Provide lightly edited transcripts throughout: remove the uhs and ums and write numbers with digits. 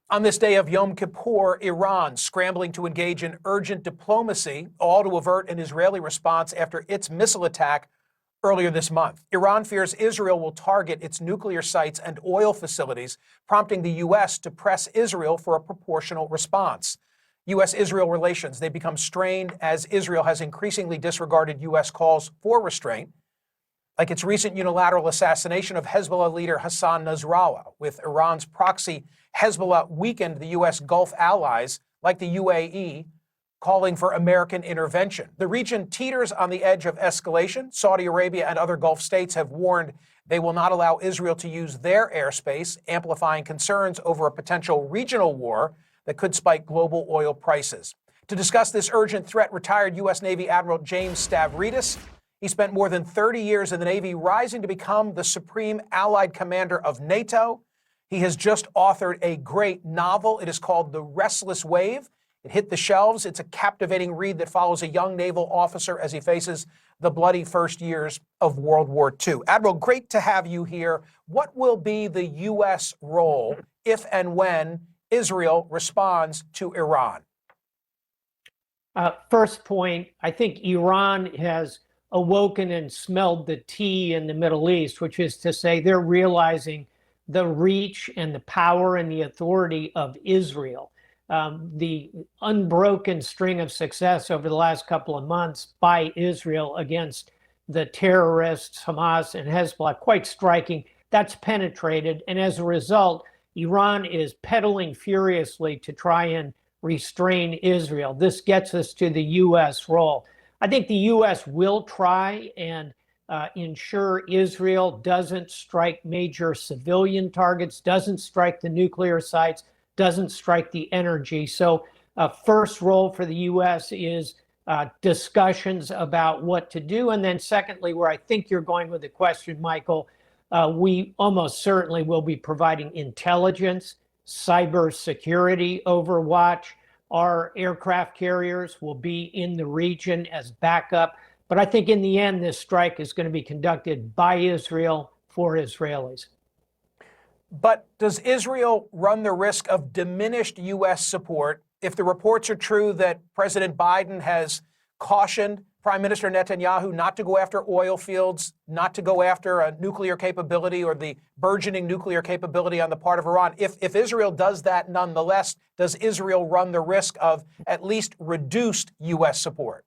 On this day of Yom Kippur, Iran scrambling to engage in urgent diplomacy, all to avert an Israeli response after its missile attack earlier this month. Iran fears Israel will target its nuclear sites and oil facilities, prompting the U.S. to press Israel for a proportional response. U.S.-Israel relations, they become strained as Israel has increasingly disregarded U.S. calls for restraint, like its recent unilateral assassination of Hezbollah leader Hassan Nasrallah. With Iran's proxy, Hezbollah weakened the U.S. Gulf allies, like the UAE, calling for American intervention. The region teeters on the edge of escalation. Saudi Arabia and other Gulf states have warned they will not allow Israel to use their airspace, amplifying concerns over a potential regional war that could spike global oil prices. To discuss this urgent threat, retired U.S. Navy Admiral James Stavridis. He spent more than 30 years in the Navy, rising to become the supreme allied commander of NATO. He has just authored a great novel. It is called The Restless Wave. It hit the shelves. It's a captivating read that follows a young naval officer as he faces the bloody first years of World War II. Admiral, great to have you here. What will be the U.S. role if and when Israel responds to Iran? First point, I think Iran has awoken and smelled the tea in the Middle East, which is to say they're realizing the reach and the power and the authority of Israel. The unbroken string of success over the last couple of months by Israel against the terrorists, Hamas and Hezbollah, quite striking. That's penetrated. And as a result, Iran is pedaling furiously to try and restrain Israel. This gets us to the U.S. role. I think the U.S. will try and ensure Israel doesn't strike major civilian targets, doesn't strike the nuclear sites, doesn't strike the energy. So first role for the U.S. is discussions about what to do. And then secondly, where I think you're going with the question, Michael, we almost certainly will be providing intelligence, cybersecurity overwatch. Our aircraft carriers will be in the region as backup. But I think in the end, this strike is going to be conducted by Israel for Israelis. But does Israel run the risk of diminished U.S. support if the reports are true that President Biden has cautioned Prime Minister Netanyahu not to go after oil fields, not to go after a nuclear capability or the burgeoning nuclear capability on the part of Iran? If Israel does that nonetheless, does Israel run the risk of at least reduced U.S. support?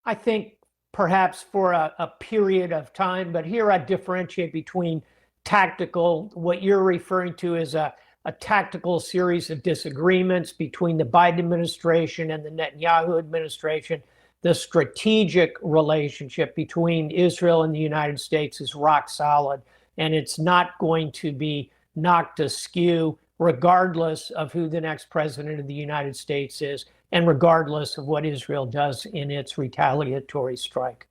I think perhaps for a period of time, but here I differentiate between tactical, what you're referring to as a tactical series of disagreements between the Biden administration and the Netanyahu administration. The strategic relationship between Israel and the United States is rock solid, and it's not going to be knocked askew regardless of who the next president of the United States is and regardless of what Israel does in its retaliatory strike.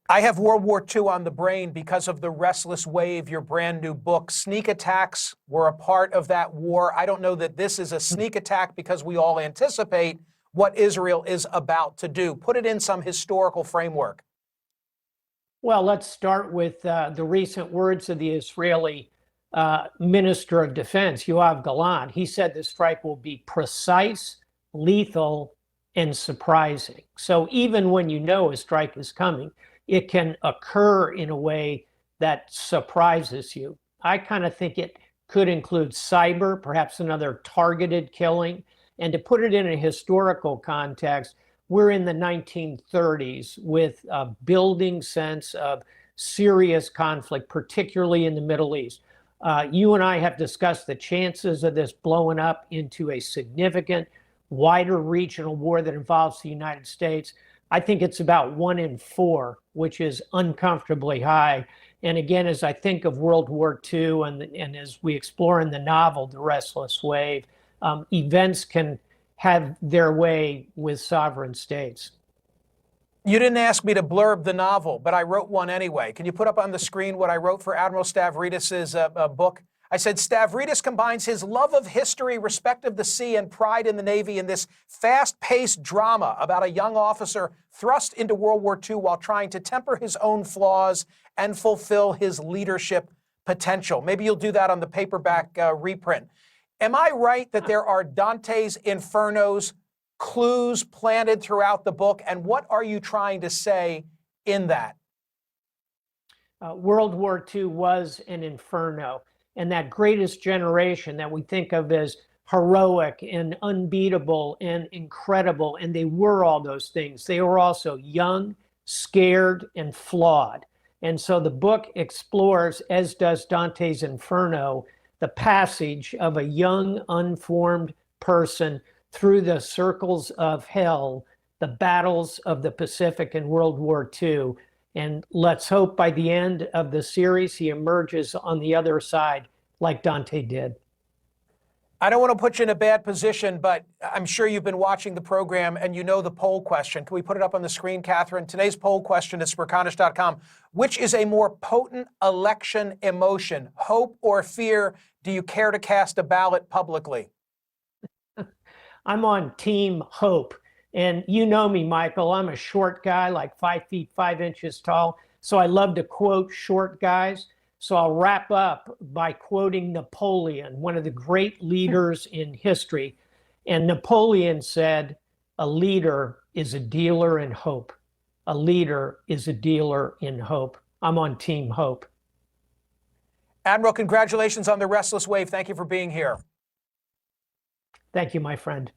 I have World War II on the brain because of The Restless Wave, your brand new book. Sneak attacks were a part of that war. I don't know that this is a sneak attack because we all anticipate what Israel is about to do. Put it in some historical framework. Well, let's start with the recent words of the Israeli Minister of Defense, Yoav Gallant. He said the strike will be precise, lethal, and surprising. So even when you know a strike is coming, it can occur in a way that surprises you. I kind of think it could include cyber, perhaps another targeted killing. And to put it in a historical context, we're in the 1930s with a building sense of serious conflict, particularly in the Middle East. You and I have discussed the chances of this blowing up into a significant, wider regional war that involves the United States. I think it's about 1 in 4, which is uncomfortably high. And again, as I think of World War II and as we explore in the novel, The Restless Wave, events can have their way with sovereign states. You didn't ask me to blurb the novel, but I wrote one anyway. Can you put up on the screen what I wrote for Admiral Stavridis' book? I said, Stavridis combines his love of history, respect of the sea, and pride in the Navy in this fast-paced drama about a young officer thrust into World War II while trying to temper his own flaws and fulfill his leadership potential. Maybe you'll do that on the paperback reprint. Am I right that there are Dante's Infernos clues planted throughout the book? And what are you trying to say in that? World War II was an inferno. And that greatest generation that we think of as heroic and unbeatable and incredible, and they were all those things. They were also young, scared, and flawed. And so the book explores, as does Dante's Inferno, the passage of a young, unformed person through the circles of hell, the battles of the Pacific in World War II. And let's hope by the end of the series, he emerges on the other side like Dante did. I don't want to put you in a bad position, but I'm sure you've been watching the program and you know the poll question. Can we put it up on the screen, Catherine? Today's poll question is Smerconish.com. Which is a more potent election emotion, hope or fear? Do you care to cast a ballot publicly? I'm on Team Hope. And you know me, Michael, I'm a short guy, like 5 feet 5 inches tall. So I love to quote short guys. So I'll wrap up by quoting Napoleon, one of the great leaders in history. And Napoleon said, "A leader is a dealer in hope. A leader is a dealer in hope." I'm on Team Hope. Admiral, congratulations on the Restless Wave. Thank you for being here. Thank you, my friend.